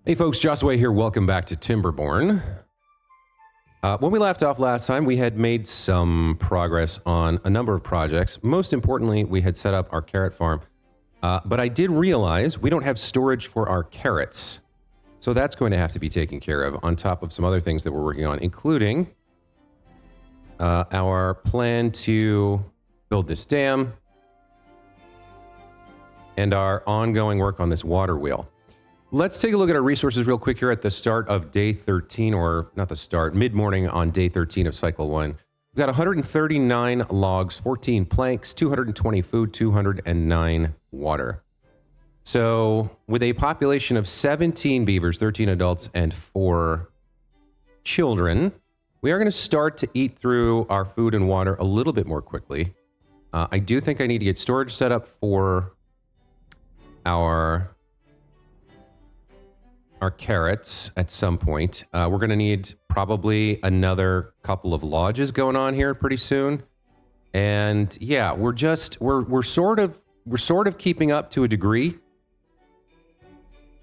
Hey folks, Joshua here. Welcome back to Timberborn. When we left off last time, we had made some progress on a number of projects. Most importantly, we had set up our carrot farm. But I did realize we don't have storage for our carrots. So that's going to have to be taken care of on top of some other things that we're working on, including our plan to build this dam and our ongoing work on this water wheel. Let's take a look at our resources real quick here at the start of day 13, or not the start, mid-morning on day 13 of cycle 1. We've got 139 logs, 14 planks, 220 food, 209 water. So with a population of 17 beavers, 13 adults, and 4 children, we are going to start to eat through our food and water a little bit more quickly. I do think I need to get storage set up for our carrots at some point. We're going to need probably another couple of lodges going on here pretty soon. And yeah, we're sort of keeping up to a degree.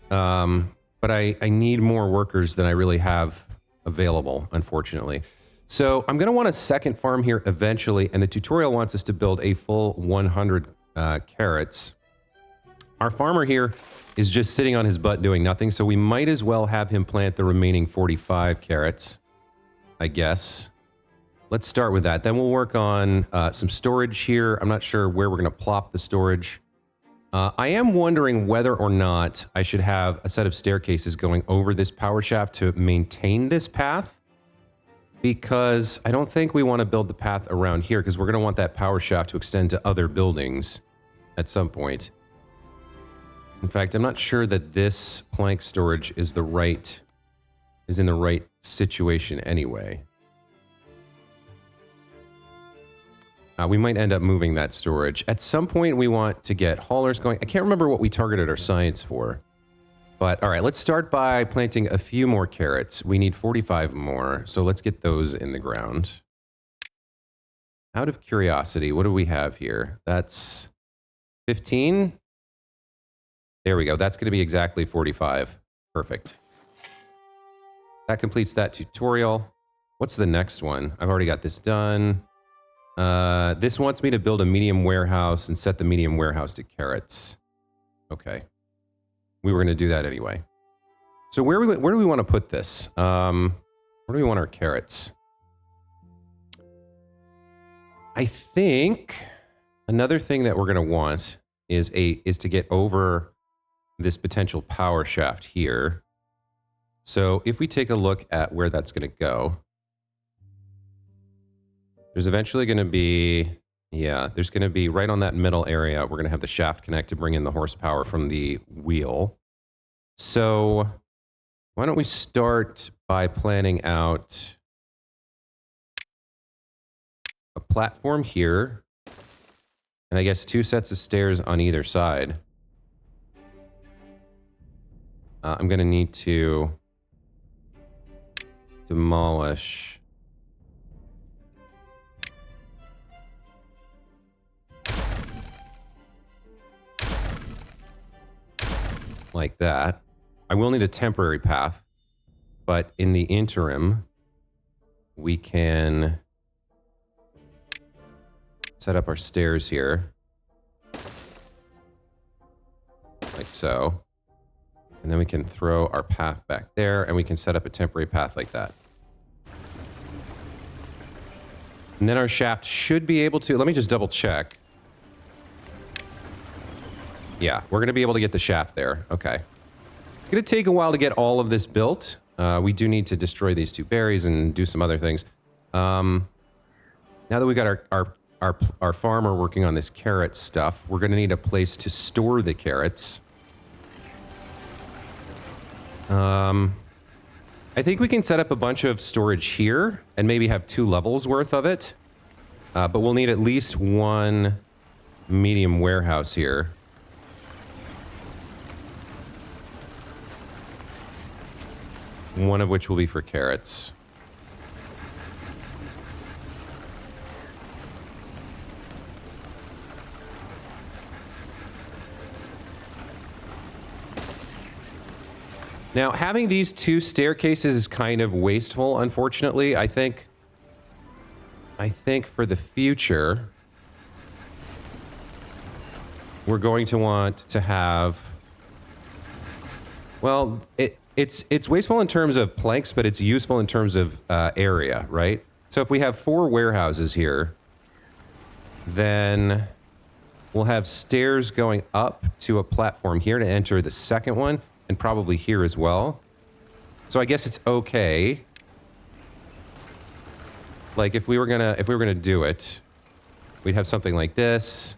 But I need more workers than I really have available, unfortunately. So I'm going to want a second farm here eventually, and the tutorial wants us to build a full 100 carrots. Our farmer here is just sitting on his butt doing nothing, so we might as well have him plant the remaining 45 carrots, I guess. Let's start with that. Then we'll work on some storage here. I'm not sure where we're going to plop the storage. I am wondering whether or not I should have a set of staircases going over this power shaft to maintain this path, because I don't think we want to build the path around here, because we're going to want that power shaft to extend to other buildings at some point. In fact, I'm not sure that this plank storage is in the right situation anyway. We might end up moving that storage. At some point, we want to get haulers going. I can't remember what we targeted our science for. But all right, let's start by planting a few more carrots. We need 45 more, so let's get those in the ground. Out of curiosity, what do we have here? That's 15. There we go. That's going to be exactly 45. Perfect. That completes that tutorial. What's the next one? I've already got this done. This wants me to build a medium warehouse and set the medium warehouse to carrots. Okay. We were going to do that anyway. So where do we want to put this? Where do we want our carrots? I think another thing that we're going to want is to get over this potential power shaft here. So if we take a look at where that's going to go, there's eventually going to be, there's going to be right on that middle area, we're going to have the shaft connect to bring in the horsepower from the wheel. So why don't we start by planning out a platform here, and I guess 2 sets of stairs on either side. I'm going to need to demolish like that. I will need a temporary path, but in the interim, we can set up our stairs here, like so. And then we can throw our path back there, and we can set up a temporary path like that. And then our shaft should be able to, let me just double check. Yeah, we're going to be able to get the shaft there. Okay. It's going to take a while to get all of this built. We do need to destroy these 2 berries and do some other things. Now that we got our farmer working on this carrot stuff, we're going to need a place to store the carrots. I think we can set up a bunch of storage here and maybe have 2 levels worth of it. But we'll need at least 1 medium warehouse here. One of which will be for carrots. Now, having these two staircases is kind of wasteful, unfortunately. I think for the future, we're going to want to have... Well, it's wasteful in terms of planks, but it's useful in terms of area, right? So if we have 4 warehouses here, then we'll have stairs going up to a platform here to enter the second one, and probably here as well. So I guess it's okay. Like if we were gonna do it, we'd have something like this,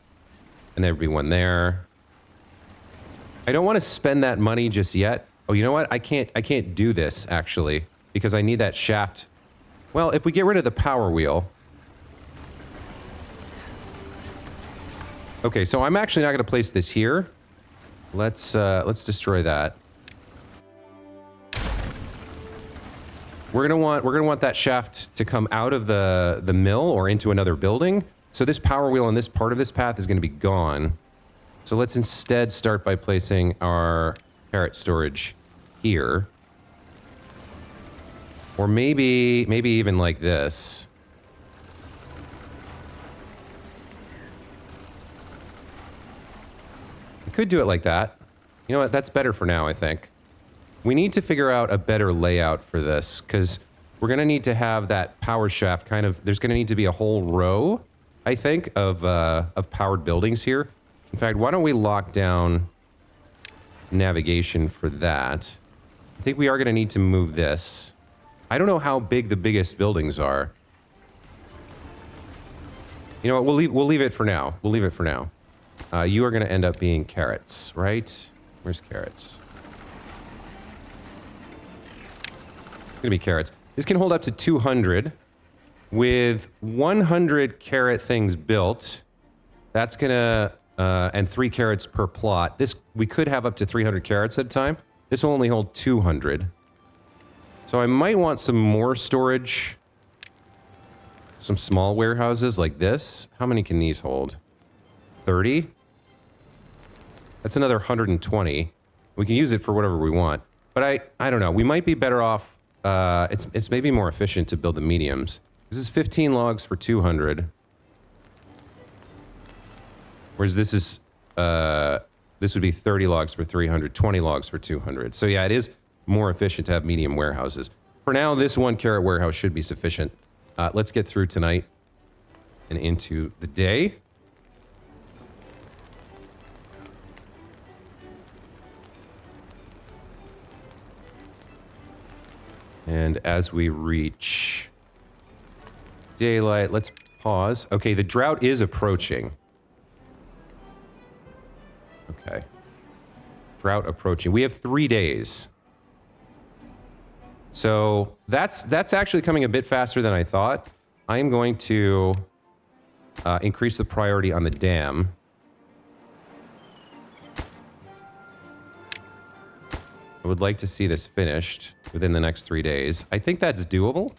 and there'd be one there. I don't want to spend that money just yet. Oh, you know what? I can't do this actually because I need that shaft. Well, if we get rid of the power wheel. Okay, so I'm actually not going to place this here. Let's destroy that. We're gonna want that shaft to come out of the mill or into another building. So this power wheel on this part of this path is going to be gone. So let's instead start by placing our carrot storage here. Or maybe even like this. I could do it like that. You know what? That's better for now, I think. We need to figure out a better layout for this, because we're going to need to have that power shaft kind of... There's going to need to be a whole row, I think, of powered buildings here. In fact, why don't we lock down navigation for that? I think we are going to need to move this. I don't know how big the biggest buildings are. You know what? We'll leave it for now. We'll leave it for now. You are going to end up being carrots, right? Where's carrots? It's going to be carrots. This can hold up to 200. With 100 carrot things built, that's going to... and 3 carrots per plot. We could have up to 300 carrots at a time. This will only hold 200. So I might want some more storage. Some small warehouses like this. How many can these hold? 30? That's another 120. We can use it for whatever we want. But I don't know. We might be better off... it's maybe more efficient to build the mediums. This is 15 logs for 200. Whereas this is, this would be 30 logs for 300, 20 logs for 200. So yeah, it is more efficient to have medium warehouses. For now, this 1 carrot warehouse should be sufficient. Let's get through tonight and into the day. And as we reach daylight, let's pause. Okay, the drought is approaching. Okay. Drought approaching. We have 3 days. So that's actually coming a bit faster than I thought. I am going to increase the priority on the dam. I would like to see this finished within the next 3 days. I think that's doable.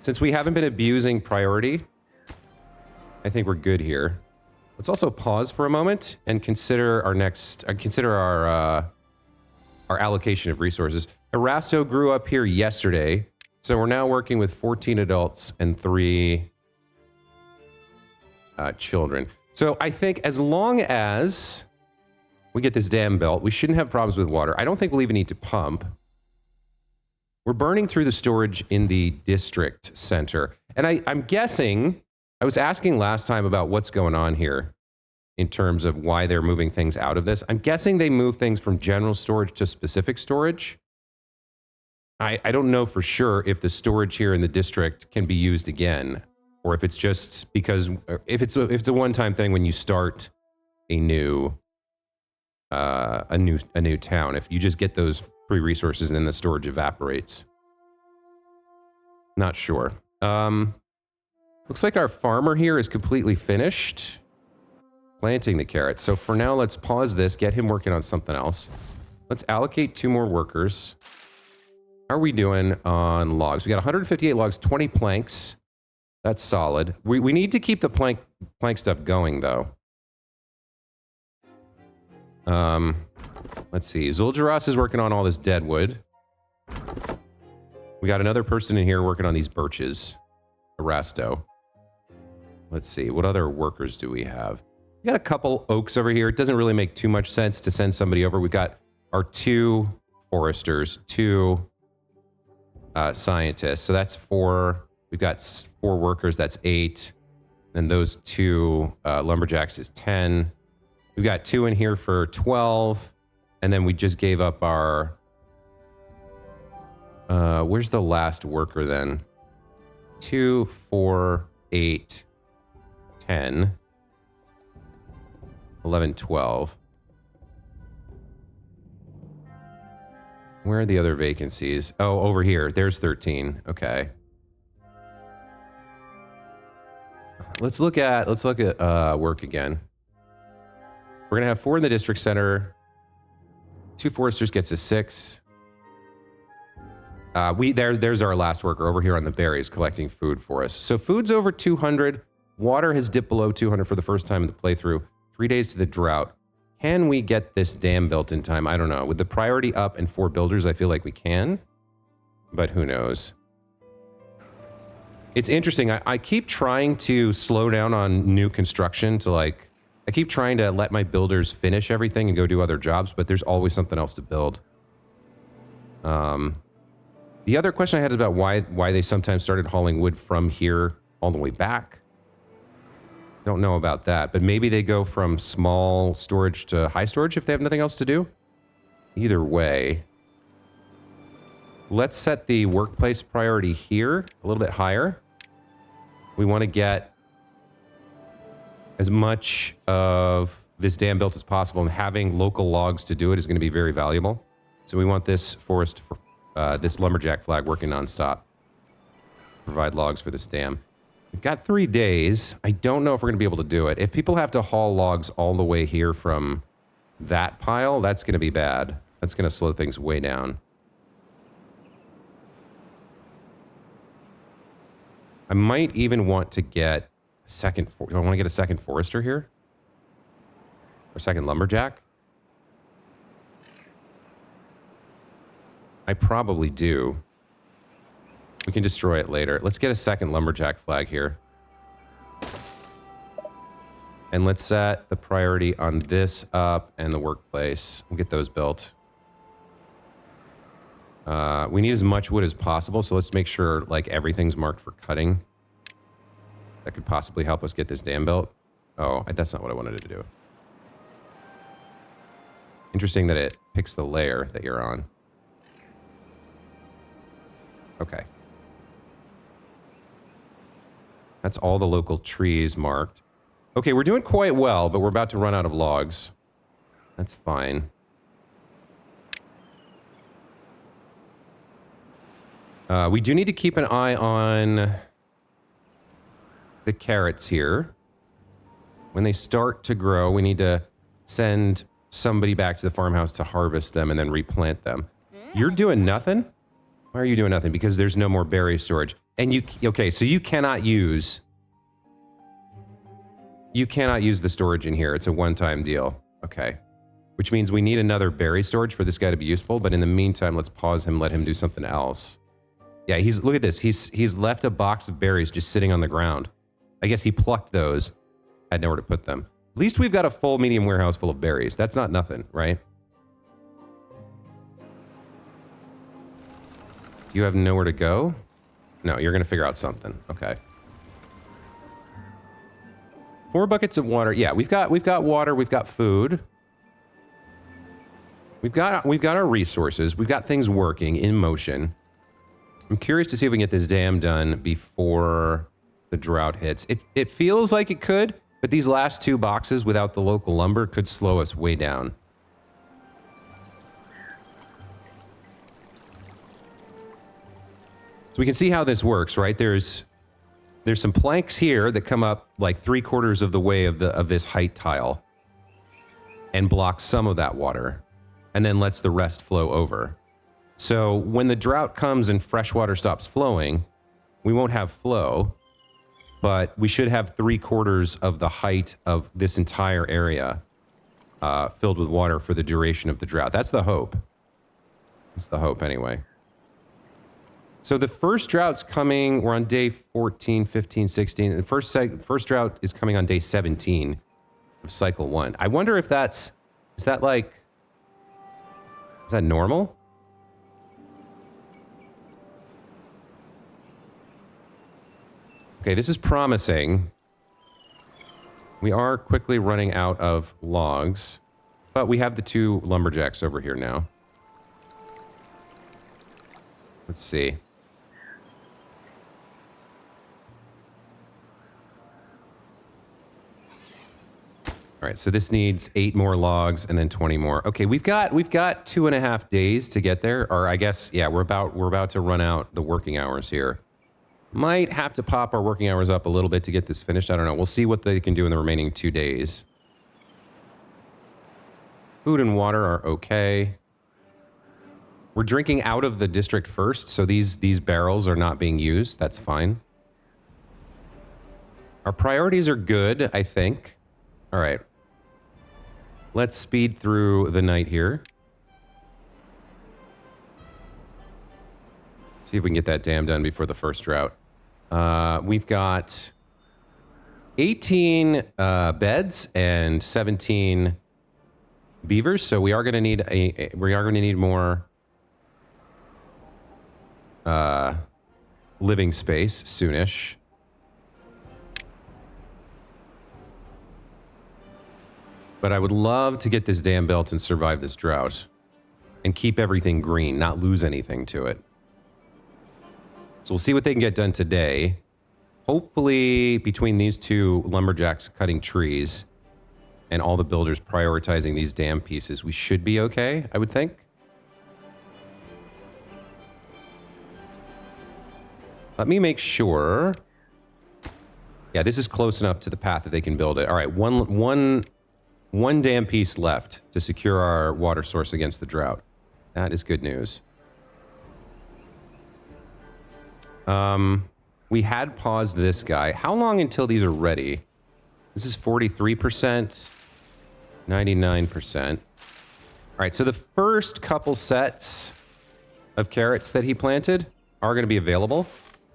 Since we haven't been abusing priority, I think we're good here. Let's also pause for a moment and consider our next... our allocation of resources. Erasto grew up here yesterday, so we're now working with 14 adults and 3 children. So I think as long as we get this dam built, we shouldn't have problems with water. I don't think we'll even need to pump. We're burning through the storage in the district center. And I'm guessing... I was asking last time about what's going on here in terms of why they're moving things out of this. I'm guessing they move things from general storage to specific storage. I don't know for sure if the storage here in the district can be used again, or if it's just because if it's a one-time thing when you start a new town. If you just get those free resources and then the storage evaporates. Not sure. Looks like our farmer here is completely finished planting the carrots. So for now, let's pause this, get him working on something else. Let's allocate 2 more workers. How are we doing on logs? We got 158 logs, 20 planks. That's solid. We need to keep the plank Let's see. Zul'Jaras is working on all this dead wood. We got another person in here working on these birches. Arasto. Let's see. What other workers do we have? We got a couple oaks over here. It doesn't really make too much sense to send somebody over. We got our 2 foresters, 2 scientists. So that's 4. We've got 4 workers. That's 8. And those 2 lumberjacks is 10. We've got 2 in here for 12. And then we just gave up our... where's the last worker then? 2, 4, 8, 10, 11, 12. Where are the other vacancies? Oh, over here. There's 13. Okay. Let's look at work again. We're gonna have 4 in the district center. 2 foresters gets us 6. There's our last worker over here on the berries collecting food for us. So food's over 200. Water has dipped below 200 for the first time in the playthrough. 3 days to the drought. Can we get this dam built in time? I don't know. With the priority up and 4 builders, I feel like we can. But who knows? It's interesting. I keep trying to slow down on new construction to like... I keep trying to let my builders finish everything and go do other jobs, but there's always something else to build. The other question I had is about why they sometimes started hauling wood from here all the way back. Don't know about that, but maybe they go from small storage to high storage if they have nothing else to do. Either way, let's set the workplace priority here a little bit higher. We want to get as much of this dam built as possible, and having local logs to do it is going to be very valuable. So we want this forest, this lumberjack flag working nonstop. Provide logs for this dam. We've got 3 days. I don't know if we're going to be able to do it. If people have to haul logs all the way here from that pile, that's going to be bad. That's going to slow things way down. I might even want to get a second... Do I want to get a second forester here? Or second lumberjack? I probably do. We can destroy it later. Let's get a second lumberjack flag here. And let's set the priority on this up and the workplace. We'll get those built. We need as much wood as possible, so let's make sure like everything's marked for cutting. That could possibly help us get this dam built. Oh, that's not what I wanted to do. Interesting that it picks the layer that you're on. Okay. That's all the local trees marked. Okay, we're doing quite well, but we're about to run out of logs. That's fine. We do need to keep an eye on the carrots here. When they start to grow, we need to send somebody back to the farmhouse to harvest them and then replant them. You're doing nothing? Why are you doing nothing? Because there's no more berry storage. And okay, so you cannot use the storage in here. It's a one-time deal. Okay. Which means we need another berry storage for this guy to be useful, but in the meantime, let's pause him, let him do something else. Yeah, look at this. He's left a box of berries just sitting on the ground. I guess he plucked those, had nowhere to put them. At least we've got a full medium warehouse full of berries. That's not nothing, right? Do you have nowhere to go? No, you're going to figure out something. Okay. 4 buckets of water. Yeah, we've got water. We've got food. We've got our resources. We've got things working in motion. I'm curious to see if we can get this dam done before the drought hits. It feels like it could, but these last 2 boxes without the local lumber could slow us way down. So we can see how this works, right? There's some planks here that come up like 3/4 of the way of this height tile and block some of that water and then lets the rest flow over. So when the drought comes and fresh water stops flowing, we won't have flow, but we should have 3/4 of the height of this entire area filled with water for the duration of the drought. That's the hope. That's the hope anyway. So the first drought's coming. We're on day 14, 15, 16. The first drought is coming on day 17 of cycle 1. I wonder if is that normal? Okay, this is promising. We are quickly running out of logs, but we have the 2 lumberjacks over here now. Let's see. All right, so this needs 8 more logs and then 20 more. Okay, we've got 2.5 days to get there, or I guess, yeah, we're about to run out the working hours here. Might have to pop our working hours up a little bit to get this finished. I don't know. We'll see what they can do in the remaining 2 days. Food and water are okay. We're drinking out of the district first, so these barrels are not being used. That's fine. Our priorities are good, I think. All right. Let's speed through the night here. See if we can get that dam done before the first drought. We've got 18 beds and 17 beavers, so we are going to need more living space soonish. But I would love to get this dam built and survive this drought and keep everything green, not lose anything to it. So we'll see what they can get done today. Hopefully, between these 2 lumberjacks cutting trees and all the builders prioritizing these dam pieces, we should be okay, I would think. Let me make sure. Yeah, this is close enough to the path that they can build it. All right, one dam piece left to secure our water source against the drought. That is good news. We had paused this guy. How long until these are ready? This is 43%, 99%. All right, so the first couple sets of carrots that he planted are going to be available.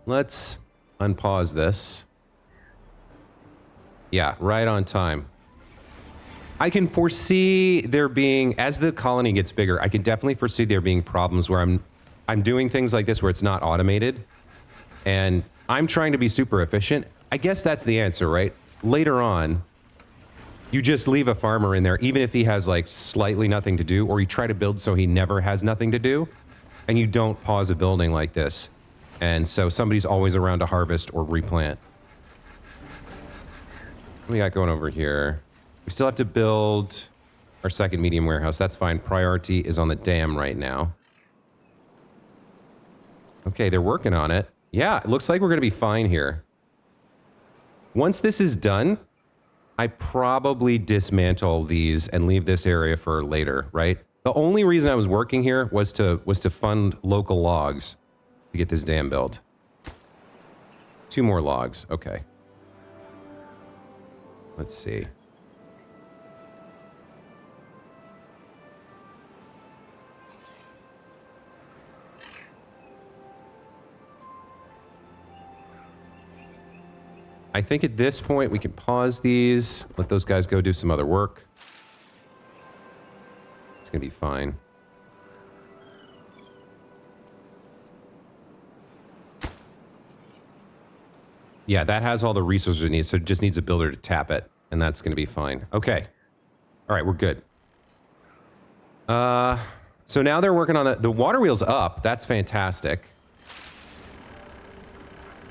Let's unpause this. Yeah, right on time. I can foresee there being, as the colony gets bigger, I can definitely foresee there being problems where I'm doing things like this where it's not automated. And I'm trying to be super efficient. I guess that's the answer, right? Later on, you just leave a farmer in there, even if he has like slightly nothing to do, or you try to build so he never has nothing to do, and you don't pause a building like this. And so somebody's always around to harvest or replant. What we got going over here? We still have to build our second medium warehouse. That's fine. Priority is on the dam right now. Okay, they're working on it. Yeah, it looks like we're going to be fine here. Once this is done, I probably dismantle these and leave this area for later, right? The only reason I was working here was to fund local logs to get this dam built. 2 more logs. Okay. Let's see. I think at this point we can pause these, let those guys go do some other work. It's going to be fine. Yeah, that has all the resources it needs, so it just needs a builder to tap it, and that's going to be fine. Okay. All right, we're good. So now they're working on the water wheel's up. That's fantastic.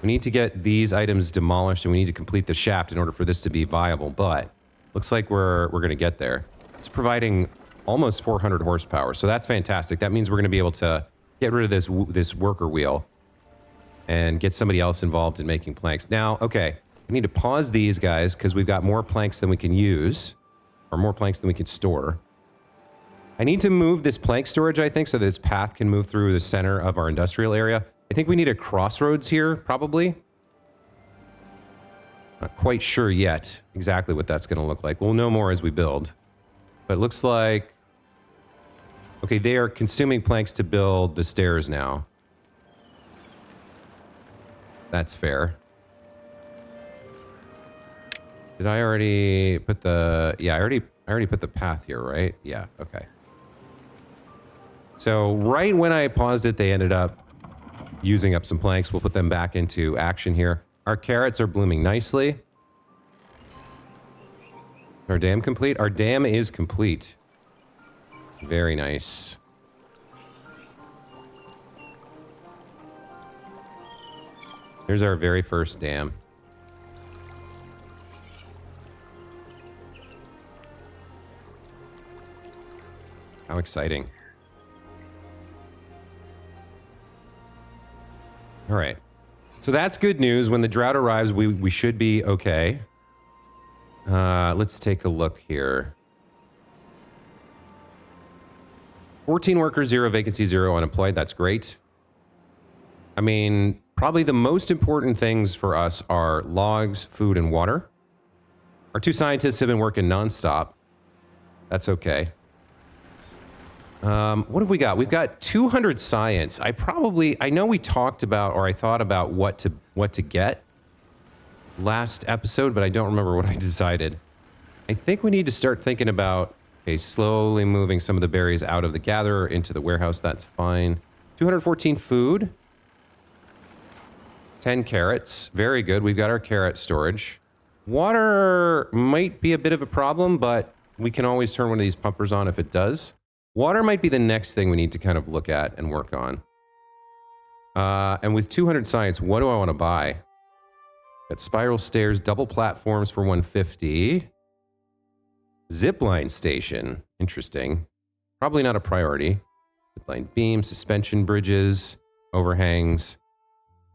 We need to get these items demolished, and we need to complete the shaft in order for this to be viable, but looks like we're going to get there. It's providing almost 400 horsepower, so that's fantastic. That means we're going to be able to get rid of this worker wheel and get somebody else involved in making planks. Now, okay, we need to pause these guys because we've got more planks than we can use, or more planks than we can store. I need to move this plank storage, I think, so this path can move through the center of our industrial area. I think we need a crossroads here, probably. Not quite sure yet exactly what that's going to look like. We'll know more as we build. But it looks like... Okay, they are consuming planks to build the stairs now. That's fair. Did I already put the... Yeah, I already put the path here, right? Yeah, okay. So right when I paused it, they ended up using up some planks. We'll put them back into action here. Our carrots are blooming nicely. Our dam complete? Our dam is complete. Very nice. Here's our very first dam. How exciting. All right. So that's good news. When the drought arrives, we should be okay. Let's take a look here. 14 workers, 0 vacancy, 0 unemployed. That's great. I mean, probably the most important things for us are logs, food, and water. Our 2 scientists have been working nonstop. That's okay. What have we got? We've got 200 science. I know we talked about, or I thought about what to get last episode, but I don't remember what I decided. I think we need to start thinking about, okay, slowly moving some of the berries out of the gatherer into the warehouse. That's fine. 214 food. 10 carrots. Very good. We've got our carrot storage. Water might be a bit of a problem, but we can always turn one of these pumpers on if it does. Water might be the next thing we need to kind of look at and work on. And with 200 science, what do I want to buy? Got spiral stairs, double platforms for 150. Zipline station. Interesting. Probably not a priority. Zipline beam, suspension bridges, overhangs.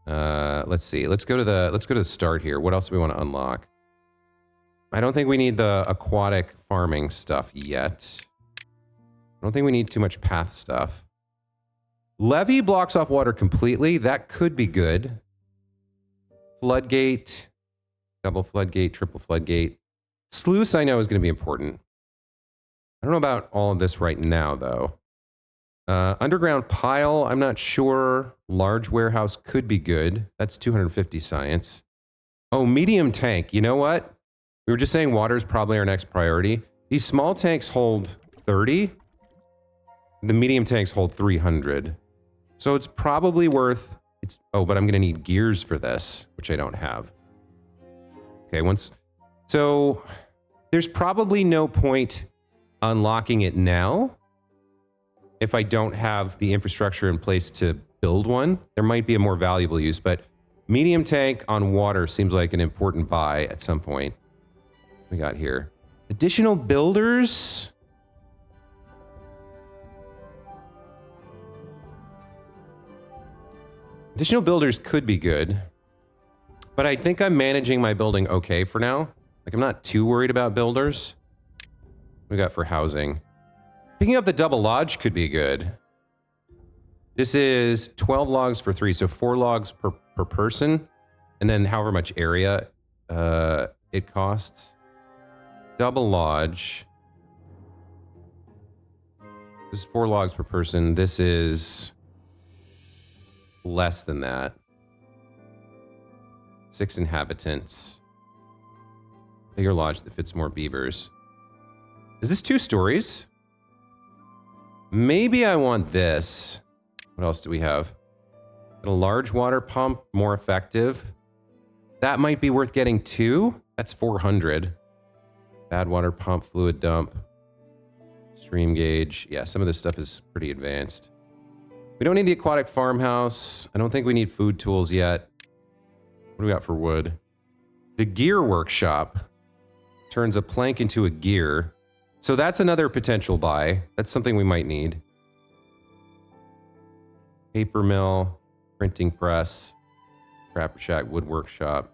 Let's see. Let's go to the start here. What else do we want to unlock? I don't think we need the aquatic farming stuff yet. I don't think we need too much path stuff. Levee blocks off water completely. That could be good. Floodgate. Double floodgate, triple floodgate. Sluice I know is going to be important. I don't know about all of this right now, though. Underground pile, I'm not sure. Large warehouse could be good. That's 250 science. Oh, medium tank. You know what? We were just saying water is probably our next priority. These small tanks hold 30. The medium tanks hold 300. So it's probably worth... Oh, but I'm going to need gears for this, which I don't have. Okay, so there's probably no point unlocking it now if I don't have the infrastructure in place to build one. There might be a more valuable use, but medium tank on water seems like an important buy at some point. What we got here? Additional builders... Additional builders could be good, but I think I'm managing my building okay for now. Like, I'm not too worried about builders. What we got for housing? Picking up the double lodge could be good. This is 12 logs for 3, so 4 logs per person, and then however much area it costs. Double lodge. This is 4 logs per person. This is... less than that. 6 inhabitants. Bigger lodge that fits more beavers. Is this 2 stories? Maybe I want this. What else do we have? A large water pump, more effective. That might be worth getting 2. That's 400. Bad water pump, fluid dump. Stream gauge. Yeah, some of this stuff is pretty advanced. We don't need the aquatic farmhouse. I don't think we need food tools yet. What do we got for wood? The gear workshop turns a plank into a gear. So that's another potential buy. That's something we might need. Paper mill, printing press, Crapper Shack, wood workshop.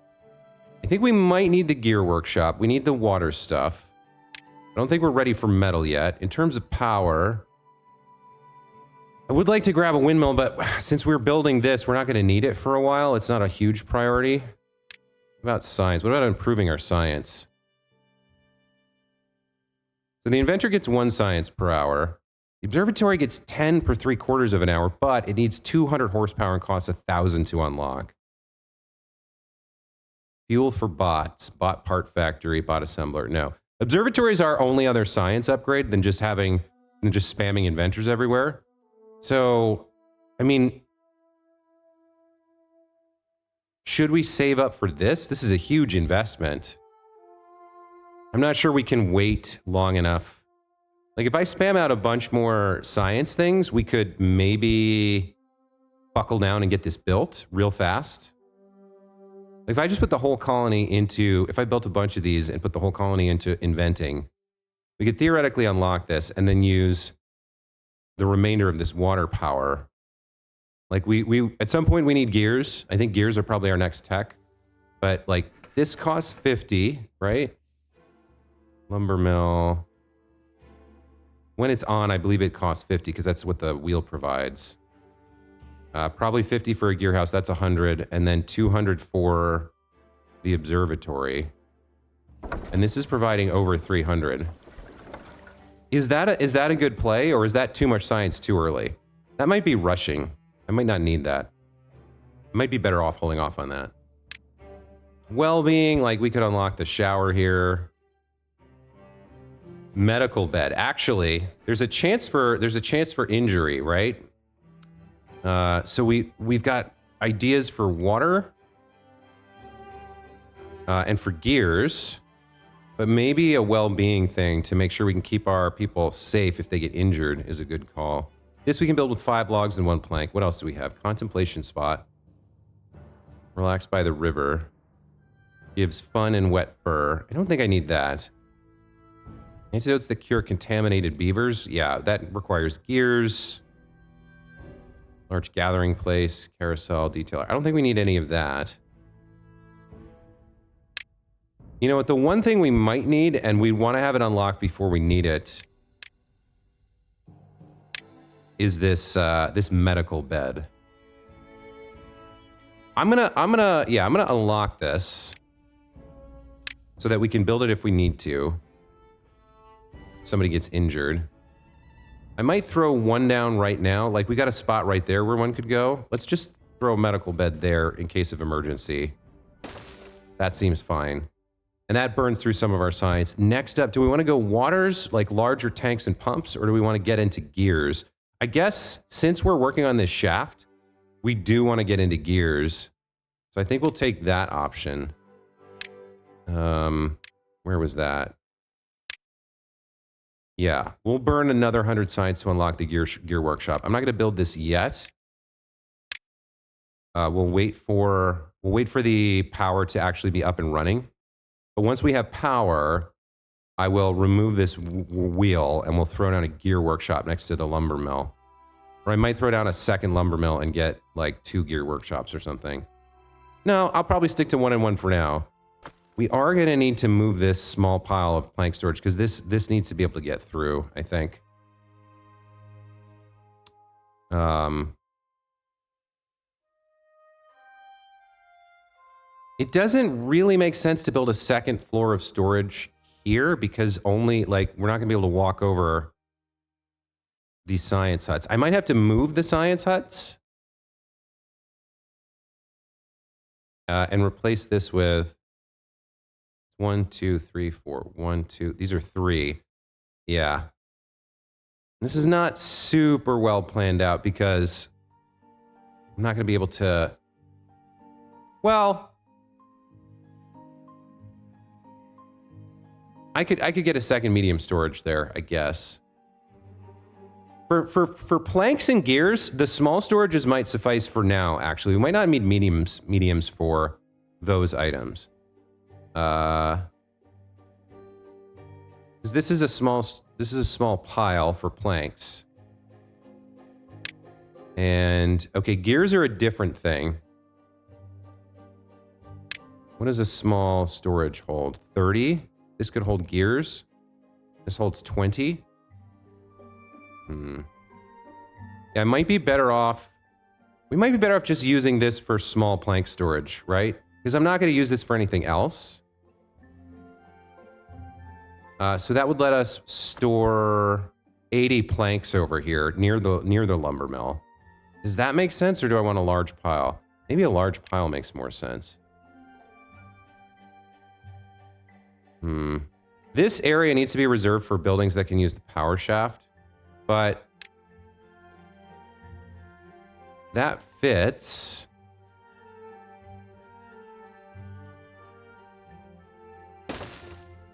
I think we might need the gear workshop. We need the water stuff. I don't think we're ready for metal yet. In terms of power... I would like to grab a windmill, but since we're building this, we're not going to need it for a while. It's not a huge priority. What about science? What about improving our science? So the inventor gets 1 science per hour. The observatory gets 10 per 3/4 of an hour, but it needs 200 horsepower and costs 1,000 to unlock. Fuel for bots, bot part factory, bot assembler. No. Observatories are only other science upgrade than just spamming inventors everywhere. So, I mean, should we save up for this? This is a huge investment. I'm not sure we can wait long enough. Like, if I spam out a bunch more science things, we could maybe buckle down and get this built real fast. Like, if I just put the whole colony into... If I built a bunch of these and put the whole colony into inventing, we could theoretically unlock this and then use the remainder of this water power. Like, we at some point, we need gears. I think gears are probably our next tech. But, like, this costs 50, right? Lumber mill. When it's on, I believe it costs 50 because that's what the wheel provides. Probably 50 for a gear house. That's 100. And then 200 for the observatory. And this is providing over 300. Is that a good play, or is that too much science too early? That might be rushing. I might not need that. I might be better off holding off on that. Well-being, like we could unlock the shower here. Medical bed. Actually, there's a chance for injury, right? So we've got ideas for water and for gears, but maybe a well-being thing to make sure we can keep our people safe if they get injured is a good call. This we can build with 5 logs and 1 plank. What else do we have? Contemplation spot. Relax by the river. Gives fun and wet fur. I don't think I need that. Antidotes that cure contaminated beavers. Yeah, that requires gears. Large gathering place, carousel, detailer. I don't think we need any of that. You know what? The one thing we might need, and we want to have it unlocked before we need it, is this this medical bed. I'm gonna unlock this so that we can build it if we need to. Somebody gets injured. I might throw one down right now. Like, we got a spot right there where one could go. Let's just throw a medical bed there in case of emergency. That seems fine. And that burns through some of our science. Next up, do we want to go waters, like larger tanks and pumps, or do we want to get into gears? I guess since we're working on this shaft, we do want to get into gears. So I think we'll take that option. Where was that? Yeah, we'll burn another 100 science to unlock the gear workshop. I'm not going to build this yet. We'll wait for the power to actually be up and running. But once we have power, I will remove this wheel and we'll throw down a gear workshop next to the lumber mill. Or I might throw down a second lumber mill and get like 2 gear workshops or something. No, I'll probably stick to 1 and 1 for now. We are going to need to move this small pile of plank storage because this needs to be able to get through, I think. It doesn't really make sense to build a second floor of storage here because only, like, we're not going to be able to walk over these science huts. I might have to move the science huts and replace this with 1, 2, 3, 4. 1, 2. These are 3. Yeah. This is not super well planned out because I'm not going to be able to... Well, I could get a second medium storage there, I guess. For planks and gears, the small storages might suffice for now, actually. We might not need mediums for those items. Because this is a small pile for planks. And okay, gears are a different thing. What does a small storage hold? 30? This could hold gears. This holds 20. Yeah, I might be better off. We might be better off just using this for small plank storage, right? Because I'm not going to use this for anything else. So that would let us store 80 planks over here near the lumber mill. Does that make sense, or do I want a large pile? Maybe a large pile makes more sense. This area needs to be reserved for buildings that can use the power shaft, but that fits.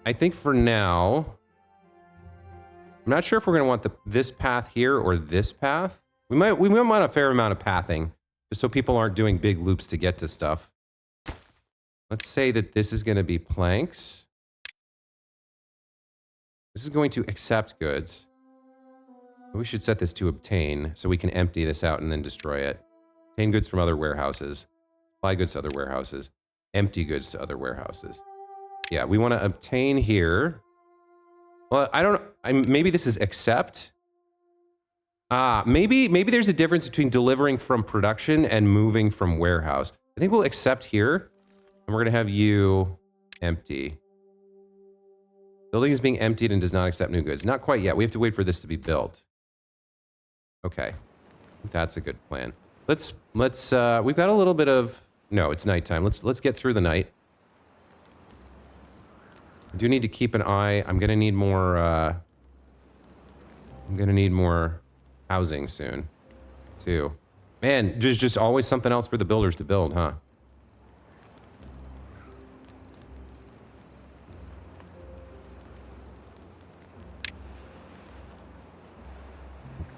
I think for now, I'm not sure if we're going to want this path here or this path. We might want a fair amount of pathing, just so people aren't doing big loops to get to stuff. Let's say that this is going to be planks. This is going to accept goods. We should set this to obtain, so we can empty this out and then destroy it. Obtain goods from other warehouses. Buy goods to other warehouses. Empty goods to other warehouses. Yeah, we want to obtain here. Well, I don't know. Maybe this is accept. Maybe there's a difference between delivering from production and moving from warehouse. I think we'll accept here, and we're going to have you empty. Building is being emptied and does not accept new goods. Not quite yet. We have to wait for this to be built. Okay. That's a good plan. Let's we've got a little bit of, no, it's nighttime. Let's get through the night. I do need to keep an eye. I'm going to need more housing soon, too. Man, there's just always something else for the builders to build, huh?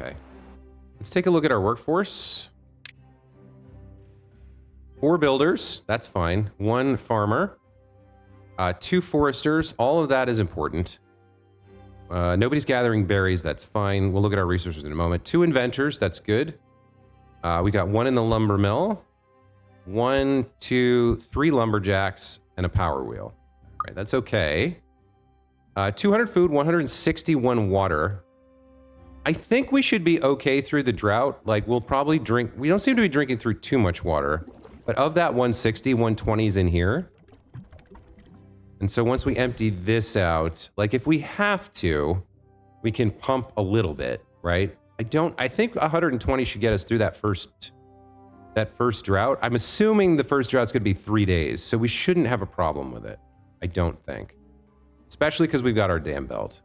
Okay. Let's take a look at our workforce. 4 builders, that's fine. 1 farmer. 2 foresters, all of that is important. Nobody's gathering berries, that's fine. We'll look at our resources in a moment. 2 inventors, that's good. We got 1 in the lumber mill. 1, 2, 3 lumberjacks, and a power wheel. All right, that's okay. 200 food, 161 water. I think we should be okay through the drought. Like, we'll probably drink... We don't seem to be drinking through too much water. But of that 160, 120 is in here. And so once we empty this out, like if we have to, we can pump a little bit, right? I think 120 should get us through that first drought. I'm assuming the first drought's gonna be 3 days, so we shouldn't have a problem with it. I don't think. Especially because we've got our dam belt.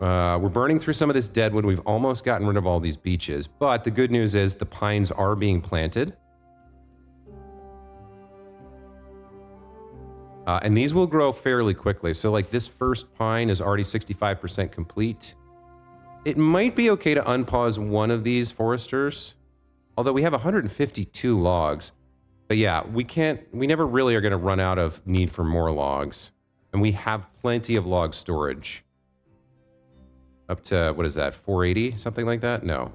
We're burning through some of this deadwood. We've almost gotten rid of all these beeches, but the good news is the pines are being planted. And these will grow fairly quickly. So like this first pine is already 65% complete. It might be okay to unpause one of these foresters. Although we have 152 logs. But yeah, we never really are going to run out of need for more logs. And we have plenty of log storage. Up to, what is that, 480? Something like that? No.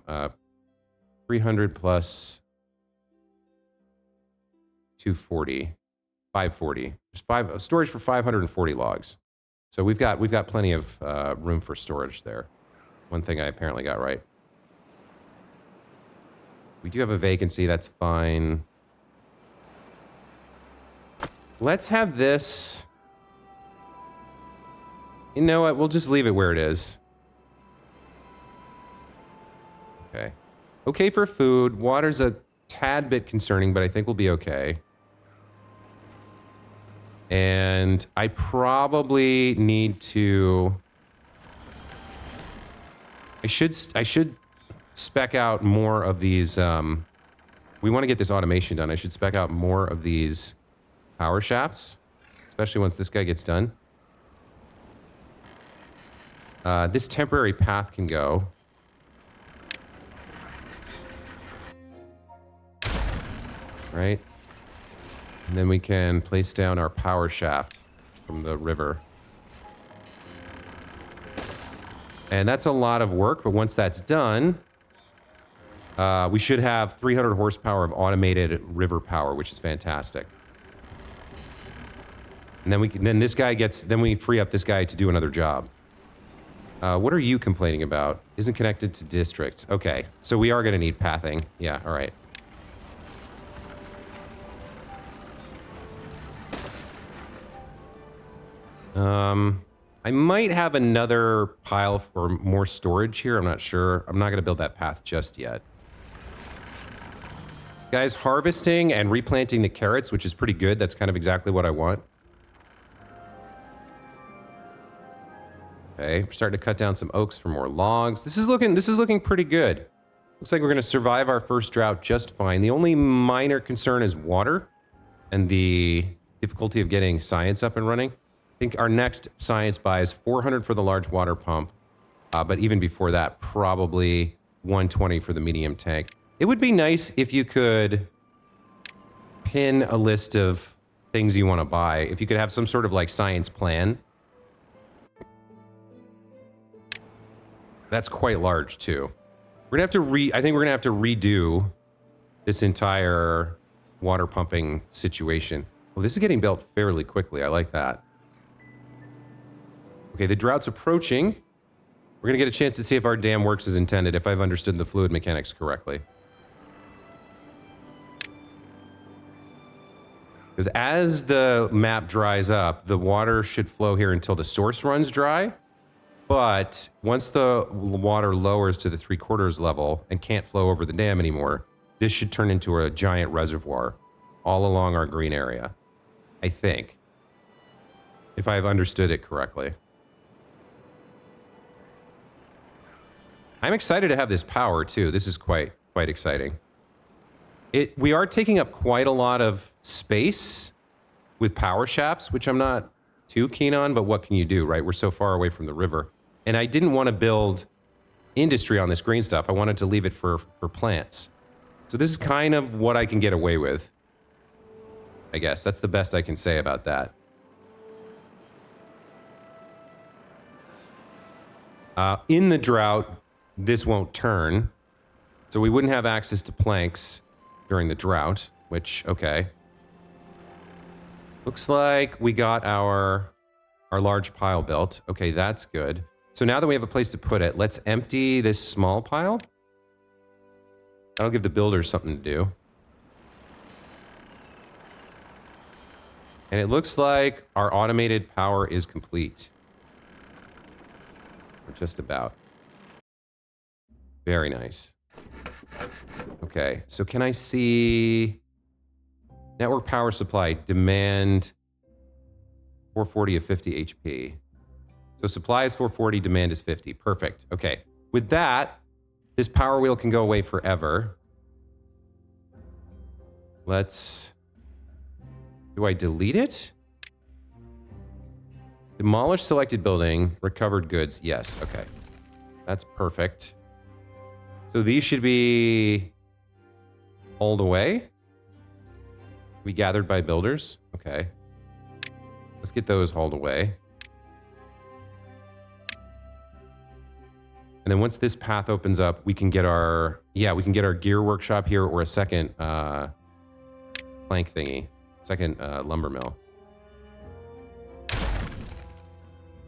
300 plus 240. 540. There's storage for 540 logs. So we've got plenty of room for storage there. One thing I apparently got right. We do have a vacancy, that's fine. Let's have this. You know what? We'll just leave it where it is. Okay. Okay for food. Water's a tad bit concerning, but I think we'll be okay. And I probably need to... I should spec out more of these... we want to get this automation done. I should spec out more of these power shafts, especially once this guy gets done. This temporary path can go. Right? And then we can place down our power shaft from the river. And that's a lot of work, but once that's done, we should have 300 horsepower of automated river power, which is fantastic. And then then we free up this guy to do another job. What are you complaining about? Isn't connected to districts. Okay, so we are going to need pathing. Yeah, all right. I might have another pile for more storage here. I'm not sure. I'm not going to build that path just yet. Guys, harvesting and replanting the carrots, which is pretty good. That's kind of exactly what I want. Okay, we're starting to cut down some oaks for more logs. This is looking pretty good. Looks like we're going to survive our first drought just fine. The only minor concern is water and the difficulty of getting science up and running. I think our next science buy is 400 for the large water pump, but even before that, probably 120 for the medium tank. It would be nice if you could pin a list of things you want to buy. If you could have some sort of like science plan. That's quite large too. We're gonna have to I think we're gonna have to redo this entire water pumping situation. Well, this is getting built fairly quickly. I like that. Okay, the drought's approaching. We're gonna get a chance to see if our dam works as intended, if I've understood the fluid mechanics correctly. Because as the map dries up, the water should flow here until the source runs dry. But once the water lowers to the 3/4 level and can't flow over the dam anymore, this should turn into a giant reservoir all along our green area. I think. If I've understood it correctly. I'm excited to have this power too. This is quite exciting. We are taking up quite a lot of space with power shafts, which I'm not too keen on, but what can you do, right? We're so far away from the river. And I didn't want to build industry on this green stuff. I wanted to leave it for plants. So this is kind of what I can get away with. I guess that's the best I can say about that. In the drought, this won't turn. So we wouldn't have access to planks during the drought, which, okay. Looks like we got our large pile built. Okay, that's good. So now that we have a place to put it, let's empty this small pile. That'll give the builders something to do. And it looks like our automated power is complete. Or just about. Very nice. Okay, so can I see network power supply demand 440 of 50 HP. So supply is 440, demand is 50. Perfect. Okay. With that, this power wheel can go away forever. Do I delete it? Demolish selected building, recovered goods. Yes, okay. That's perfect. So these should be hauled away. We gathered by builders. Okay. Let's get those hauled away. And then once this path opens up, we can get our gear workshop here or a second plank thingy, second lumber mill.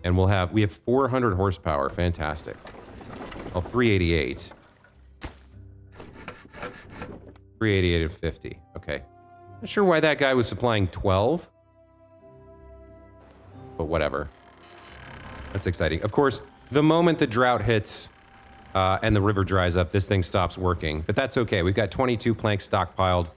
And we have 400 horsepower. Fantastic. Oh, 388. 388 of 50. Okay. Not sure why that guy was supplying 12. But whatever. That's exciting. Of course, the moment the drought hits and the river dries up, this thing stops working. But that's okay. We've got 22 planks stockpiled,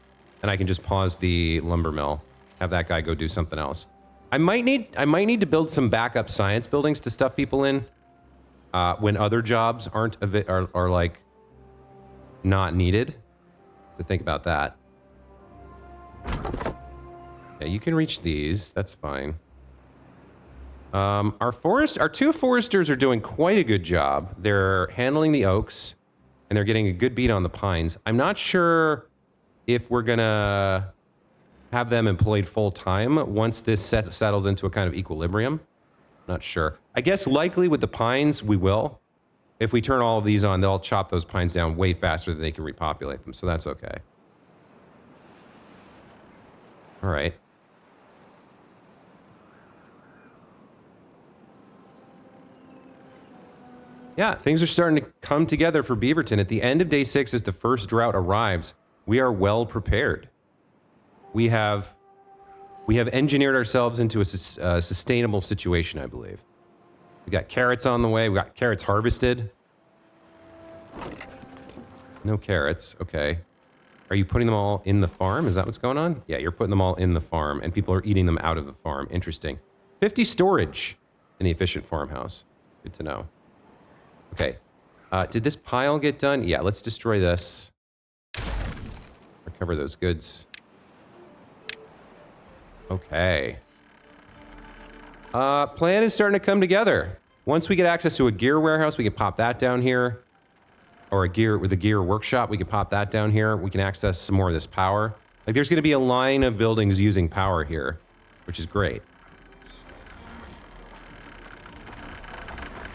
and I can just pause the lumber mill. Have that guy go do something else. I might need to build some backup science buildings to stuff people in when other jobs are like not needed. To think about that. Yeah, you can reach these. That's fine. Our two foresters are doing quite a good job. They're handling the oaks, and they're getting a good beat on the pines. I'm not sure if we're gonna have them employed full time once this settles into a kind of equilibrium. Not sure. I guess likely with the pines, we will. If we turn all of these on, they'll chop those pines down way faster than they can repopulate them, so that's okay. All right. Yeah, things are starting to come together for Beaverton. At the end of day 6, as the first drought arrives, we are well prepared. We have We have engineered ourselves into a sustainable situation, I believe. We got carrots on the way. We got carrots harvested. No carrots. Okay. Are you putting them all in the farm? Is that what's going on? Yeah, you're putting them all in the farm, and people are eating them out of the farm. Interesting. 50 storage in the efficient farmhouse. Good to know. Okay. Did this pile get done? Yeah, let's destroy this. Recover those goods. Okay. Plan is starting to come together. Once we get access to a gear warehouse, we can pop that down here. Or a gear workshop, we can pop that down here. We can access some more of this power. Like, there's going to be a line of buildings using power here, which is great.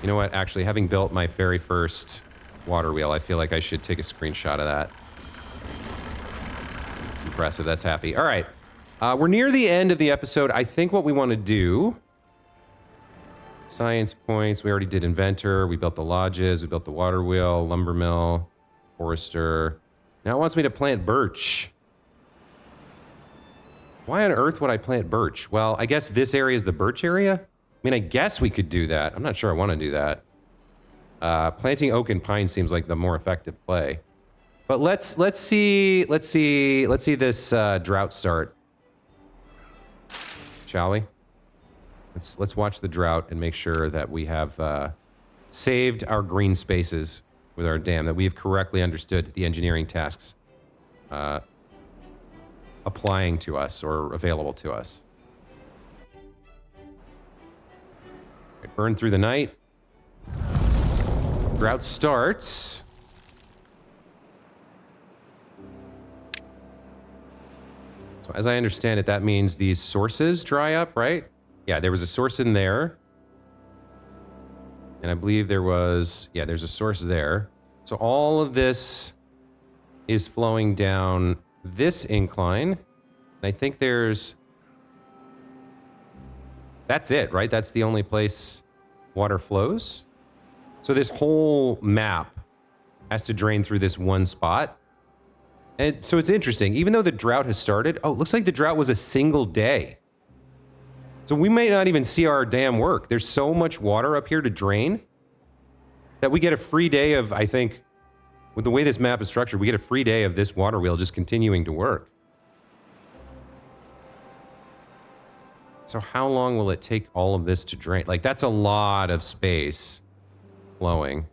You know what? Actually, having built my very first water wheel, I feel like I should take a screenshot of that. It's impressive. That's happy. All right. We're near the end of the episode. I think what we want to do... Science points. We already did inventor. We built the lodges. We built the water wheel, lumber mill, forester. Now it wants me to plant birch. Why on earth would I plant birch? Well, I guess this area is the birch area. I mean, I guess we could do that. I'm not sure I want to do that. Planting oak and pine seems like the more effective play. But let's see this drought start. Shall we? Let's watch the drought and make sure that we have saved our green spaces with our dam, that we have correctly understood the engineering tasks applying to us or available to us. Right, burn through the night. Drought starts. So as I understand it, that means these sources dry up, right? Yeah, there was a source in there. And I believe there was... Yeah, there's a source there. So all of this is flowing down this incline. And I think there's... That's it, right? That's the only place water flows. So this whole map has to drain through this one spot. And so it's interesting. Even though the drought has started... Oh, it looks like the drought was a single day. So we may not even see our dam work. There's so much water up here to drain that we get a free day of, I think, with the way this map is structured, we get a free day of this water wheel just continuing to work. So how long will it take all of this to drain? Like, that's a lot of space flowing.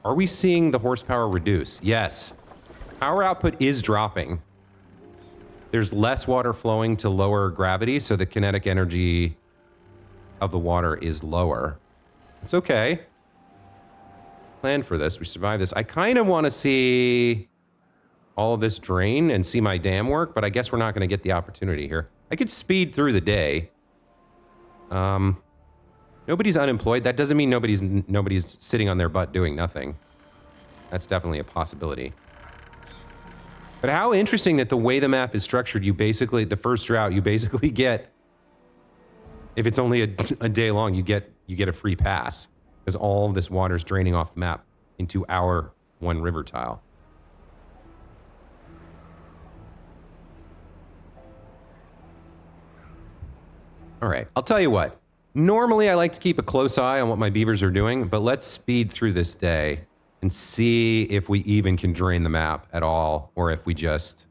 Are we seeing the horsepower reduce? Yes. Power output is dropping. There's less water flowing to lower gravity, so the kinetic energy of the water is lower. It's okay. Plan for this. We survive this. I kind of want to see all of this drain and see my dam work, but I guess we're not going to get the opportunity here. I could speed through the day. Nobody's unemployed. That doesn't mean nobody's sitting on their butt doing nothing. That's definitely a possibility. But how interesting that the way the map is structured, you basically, the first drought, you basically get, if it's only a day long, you get a free pass because all of this water's draining off the map into our one river tile. All right, I'll tell you what. Normally, I like to keep a close eye on what my beavers are doing, but let's speed through this day and see if we even can drain the map at all, or if we just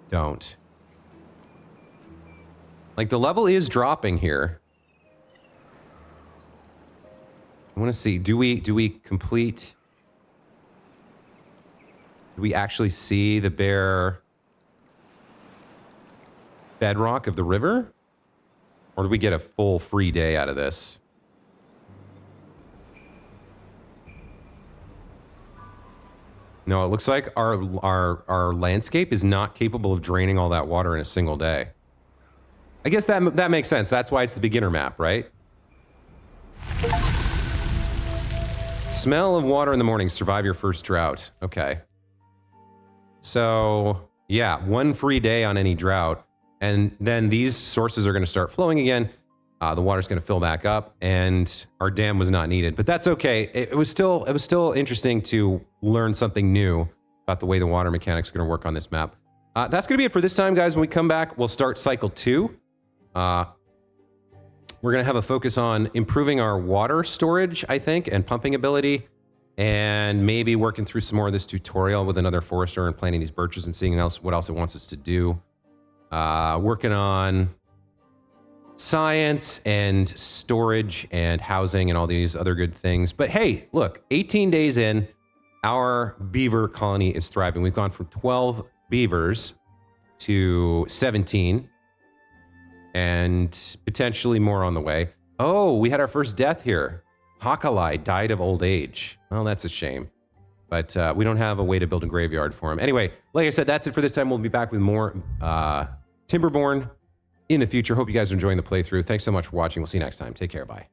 don't. Like, the level is dropping here. I want to see, do we complete... Do we actually see the bare bedrock of the river? Or do we get a full free day out of this? No, it looks like our landscape is not capable of draining all that water in a single day. I guess that makes sense. That's why it's the beginner map, right? Smell of water in the morning. Survive your first drought. Okay. So, yeah, one free day on any drought. And then these sources are going to start flowing again. The water's going to fill back up, and our dam was not needed. But that's okay. It was still interesting to learn something new about the way the water mechanics are going to work on this map. That's going to be it for this time, guys. When we come back, we'll start cycle 2. We're going to have a focus on improving our water storage, I think, and pumping ability, and maybe working through some more of this tutorial with another forester and planting these birches and seeing what else it wants us to do. Working on science and storage and housing and all these other good things. But hey, look, 18 days in, our beaver colony is thriving. We've gone from 12 beavers to 17 and potentially more on the way. Oh, we had our first death here. Hakalai died of old age. Well, that's a shame. But we don't have a way to build a graveyard for him. Anyway, like I said, that's it for this time. We'll be back with more Timberborn in the future. Hope you guys are enjoying the playthrough. Thanks so much for watching. We'll see you next time. Take care. Bye.